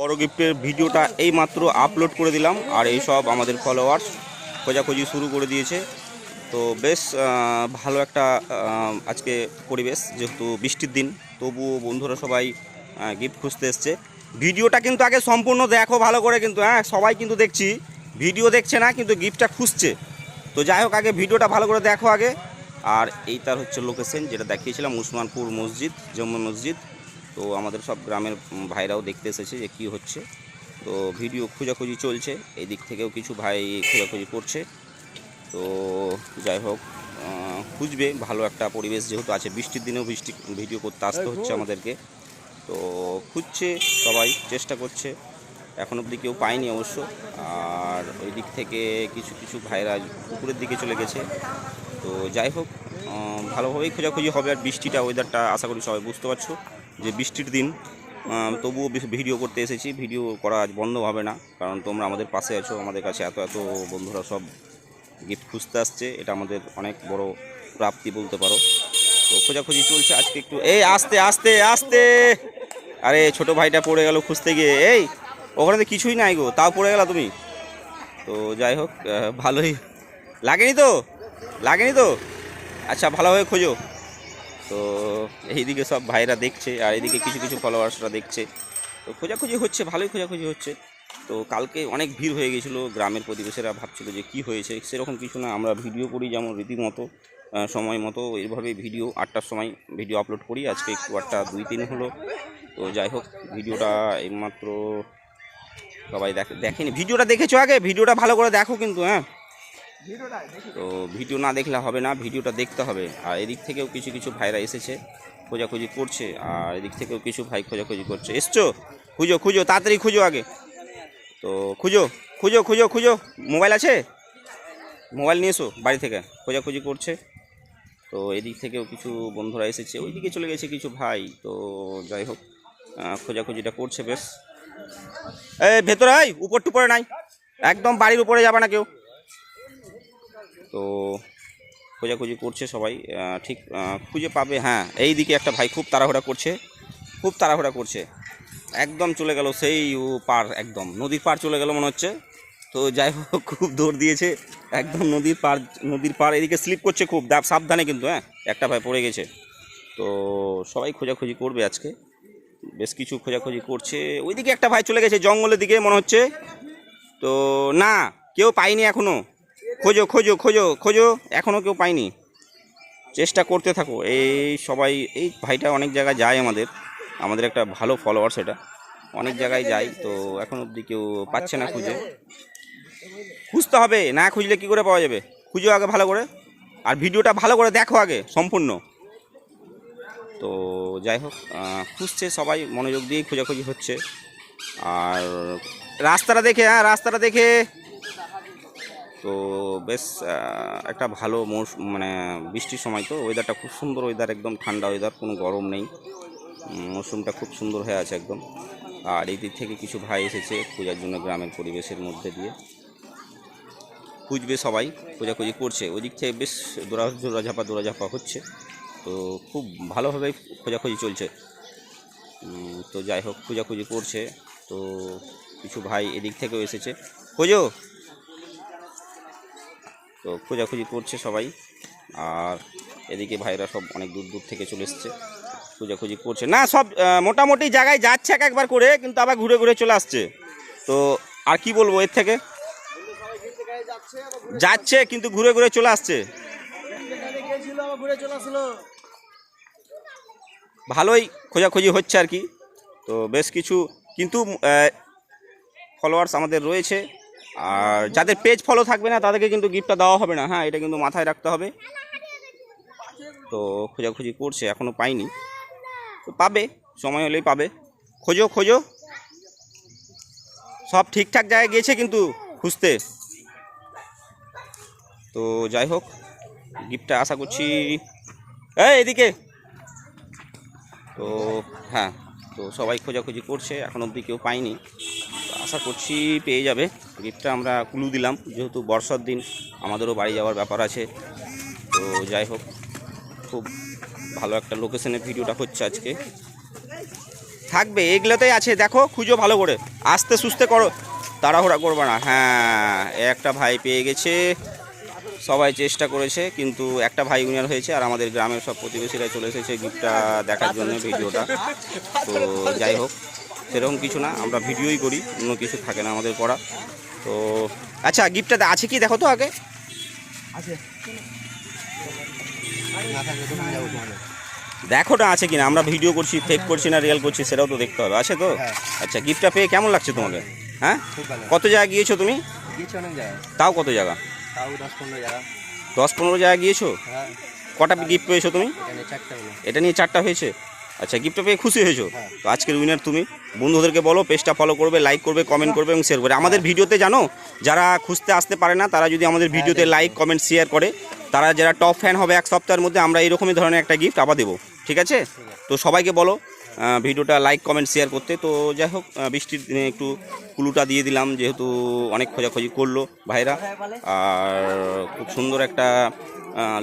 বড় গিফটের ভিডিওটা এই মাত্র আপলোড করে দিলাম, আর এই সব আমাদের ফলোয়ার্স খোঁজাখুঁজি শুরু করে দিয়েছে। তো বেশ ভালো একটা আজকে পরিবেশ, যেহেতু বৃষ্টির দিন, তবুও বন্ধুরা সবাই গিফট খুঁজতে এসছে। ভিডিওটা কিন্তু আগে সম্পূর্ণ দেখো ভালো করে, কিন্তু হ্যাঁ সবাই কিন্তু দেখছি ভিডিও দেখছে না, কিন্তু গিফটটা খুঁজছে। তো যাই হোক, আগে ভিডিওটা ভালো করে দেখো আগে। আর এইটার হচ্ছে লোকেশন যেটা দেখিয়েছিলাম, উসমানপুর মসজিদ, জম্মু মসজিদ। তো আমাদের সব গ্রামের ভাইরাও দেখতে এসেছে যে কি হচ্ছে। তো ভিডিও খোঁজাখুঁজি চলছে, এই দিক থেকেও কিছু ভাই খোঁজাখুঁজি করছে। তো যাই হোক, খুঁজবে, ভালো একটা পরিবেশ যেহেতু আছে, বৃষ্টির দিনেও ভিডিও করতে আসতে হচ্ছে আমাদেরকে। তো খুঁজছে সবাই, চেষ্টা করছে, এখন অবধি কেউ পায়নি অবশ্য। আর ওই দিক থেকে কিছু কিছু ভাইরা পুকুরের দিকে চলে গেছে। তো যাই হোক, ভালোভাবেই খোঁজাখুঁজি হবে। আর বৃষ্টিটা, ওয়েদারটা আশা করি সবাই বুঝতে পারছো যে বৃষ্টির দিন, তবুও ভিডিও করতে এসেছি। ভিডিও করা আজ বন্ধ হবে না, কারণ তোমরা আমাদের পাশে আছো। আমাদের কাছে এত এত বন্ধুরা সব গিফট খুঁজতে আসছে, এটা আমাদের অনেক বড় প্রাপ্তি বলতে পারো। তো খোঁজাখুঁজি চলছে আজকে একটু। এই আস্তে আস্তে আস্তে, আরে ছোট ভাইটা পড়ে গেল খুঁজতে গিয়ে। এই ওখানে তো কিছুই নাই গো, তাও পড়ে গেল তুমি। তো যাই হোক, ভালোই লাগেনি তো, লাগেনি তো, আচ্ছা ভালোভাবে খোঁজো। তো এইদিকে সব ভাইরা দেখছে, আর এইদিকে কিছু কিছু ফলোয়ার্সরা দেখছে। তো খোঁজাখুঁজি হচ্ছে, ভালোই খোঁজাখুঁজি হচ্ছে। তো কালকে অনেক ভিড় হয়ে গেছিলো, গ্রামের প্রতিবেশীরা ভাবছিল যে কি হয়েছে। সেরকম কিছু না, আমরা ভিডিও করি যেমন রীতিমতো, সময় মতো এইভাবেই ভিডিও 8টার সময় ভিডিও আপলোড করি। আজকে একটু 8টা 2-3 হলো। তো যাই হোক, ভিডিওটা এইমাত্র সবাই দেখেনি। ভিডিওটা দেখেছো আগে, ভিডিওটা ভালো করে দেখো কিন্তু, হ্যাঁ। তো ভিডিও না দেখলে হবে না, ভিডিওটা দেখতে হবে। আর এদিক থেকেও কিছু কিছু ভাইরা এসেছে, খোঁজাখুঁজি করছে। আর এদিক থেকেও কিছু ভাই খোঁজাখুঁজি করছে। এসছো, খুঁজো খুঁজো, তাড়াতাড়ি খুঁজো আগে। তো খুঁজো খুঁজো খুঁজো খুঁজো, মোবাইল আছে, মোবাইল নিয়ে এসো বাড়ি থেকে। খোঁজাখুঁজি করছে। তো এদিক থেকেও কিছু বন্ধুরা এসেছে, ওইদিকে চলে গেছে কিছু ভাই। তো যাই হোক, খোঁজাখুঁজিটা করছে বেশ। এই ভেতরে আয়, উপর টুপরে নাই, একদম বাড়ির উপরে যাবে না কেউ। তো খোঁজাখুঁজি করছে সবাই, ঠিক খুঁজে পাবে। হ্যাঁ, এই দিকে একটা ভাই খুব তাড়াহুড়া করছে, খুব তাড়াহুড়া করছে, একদম চলে গেল সেই পার, একদম নদীর পার চলে গেল মনে হচ্ছে। তো যাই হোক, খুব দৌড় দিয়েছে, একদম নদীর পার এদিকে স্লিপ করছে খুব, সাবধানে কিন্তু, হ্যাঁ একটা ভাই পড়ে গেছে। তো সবাই খোঁজাখুঁজি করবে আজকে, বেশ কিছু খোঁজাখুঁজি করছে। ওইদিকে একটা ভাই চলে গেছে জঙ্গলের দিকে মনে হচ্ছে। তো না, কেউ পায়নি এখনও। খোঁজো খোঁজো খোঁজো খোঁজো, এখনও কেউ পায়নি, চেষ্টা করতে থাকো। এই সবাই, এই ভাইটা অনেক জায়গায় যায়, আমাদের একটা ভালো ফলোয়ার্স, এটা অনেক জায়গায় যায়। তো এখন অবধি কেউ পাচ্ছে না খুঁজে। খুঁজতে হবে, না খুঁজলে কী করে পাওয়া যাবে। খুঁজো আগে ভালো করে, আর ভিডিওটা ভালো করে দেখো আগে সম্পূর্ণ। তো যাই হোক, খুঁজছে সবাই, মনোযোগ দিয়ে খোঁজাখুঁজি হচ্ছে। আর রাস্তাটা দেখে, হ্যাঁ রাস্তাটা দেখে। তো বেশ একটা ভালো মানে বৃষ্টির সময়, তো ওয়েদারটা খুব সুন্দর ওয়েদার, একদম ঠান্ডা ওয়েদার, কোনো গরম নেই, মৌসুমটা খুব সুন্দর হয়ে আছে একদম। আর এই দিক থেকে কিছু ভাই এসেছে খোঁজার জন্য, গ্রামের পরিবেশের মধ্যে দিয়ে খুঁজবে সবাই, খোঁজাখুঁজি করছে। ওই দিক থেকে বেশ দৌড়াঝাপা হচ্ছে। তো খুব ভালোভাবে খোঁজাখুঁজি চলছে। তো যাই হোক, খোঁজাখুঁজি করছে। তো কিছু ভাই এদিক থেকেও এসেছে, খোঁজো। তো খোঁজাখুঁজি করছে সবাই। আর এদিকে ভাইরা সব অনেক দূর দূর থেকে চলে এসছে, খোঁজাখুঁজি করছে। না, সব মোটামুটি জায়গায় যাচ্ছে এক একবার করে, কিন্তু আবার ঘুরে ঘুরে চলে আসছে। তো আর কি বলবো, এর থেকে যাচ্ছে কিন্তু ঘুরে ঘুরে চলে আসছে। ভালোই খোঁজাখুঁজি হচ্ছে আর কি। তো বেশ কিছু কিন্তু ফলোয়ার্স আমাদের রয়েছে, আর যাদের পেজ ফলো থাকবে না তাদেরকে কিন্তু গিফটটা দেওয়া হবে না, হ্যাঁ এটা কিন্তু মাথায় রাখতে হবে। তো খোঁজাখুঁজি করছে, এখনও পাইনি, তো পাবে, সময় হলেই পাবে। খোঁজো খোঁজো, সব ঠিকঠাক জায়গায় গিয়েছে কিন্তু খুঁজতে। তো যাই হোক, গিফটটা আশা করছি এদিকে। তো হ্যাঁ, তো সবাই খোঁজাখুঁজি করছে, এখন অবধি কেউ পায়নি, আশা করছি পেয়ে যাবে গিফটটা। আমরা ক্লু দিলাম, যেহেতু বর্ষার দিন, আমাদেরও বাড়ি যাওয়ার ব্যাপার আছে। তো যাই হোক, খুব ভালো একটা লোকেশনে ভিডিওটা হচ্ছে আজকে। থাকবে, এগুলোতেই আছে, দেখো খুঁজো ভালো করে, আস্তে সুস্তে করো, তাড়াহুড়া করবে না। হ্যাঁ, একটা ভাই পেয়ে গেছে, সবাই চেষ্টা করেছে কিন্তু একটা ভাই উইনার হয়েছে। আর আমাদের গ্রামের সব প্রতিবেশীরা চলে এসেছে গিফটটা দেখার জন্য, ভিডিওটা। তো যাই হোক, সেরকম কিছু না, আমরা ভিডিওই করি, অন্য কিছু থাকে না আমাদের করা। তো আচ্ছা, গিফটটা আছে কি দেখো তো আগে। দেখো না আছে কিনা, আমরা ভিডিও করছি, ফেক করছি না রিয়েল করছি সেটাও তো দেখতে হবে। আছে তো? আচ্ছা, গিফটটা পেয়ে কেমন লাগছে তোমাকে? হ্যাঁ, কত জায়গা গিয়েছো তুমি? তাও কত জায়গা? 10-15 জায়গা গিয়েছো? কটা গিফট পেয়েছো তুমি? এটা নিয়ে 4টা হয়েছে। আচ্ছা, গিফটটা পেয়ে খুশি হয়েছো? তো আজকের উইনার তুমি। বন্ধুদেরকে বলো পেজটা ফলো করবে, লাইক করবে, কমেন্ট করবে এবং শেয়ার করবে। আমাদের ভিডিওতে জানো যারা খুঁজতে আসতে পারে না, তারা যদি আমাদের ভিডিওতে লাইক কমেন্ট শেয়ার করে, তারা যারা টপ ফ্যান হবে এক সপ্তাহের মধ্যে, আমরা এরকমই ধরনের একটা গিফট আবার দেবো। ঠিক আছে? তো সবাইকে বলো ভিডিওটা লাইক কমেন্ট শেয়ার করতে। তো যাই হোক, বৃষ্টির দিনে একটু কুলুটা দিয়ে দিলাম, যেহেতু অনেক খোঁজাখুঁজি করলো ভাইরা, আর খুব সুন্দর একটা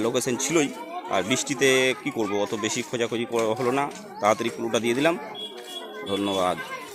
লোকেশন ছিলই। আর বৃষ্টিতে কি করব, অত বেশি খোঁজাখুঁজি হলো না, তাড়াতাড়ি কুলুটা দিয়ে দিলাম। ধন্যবাদ।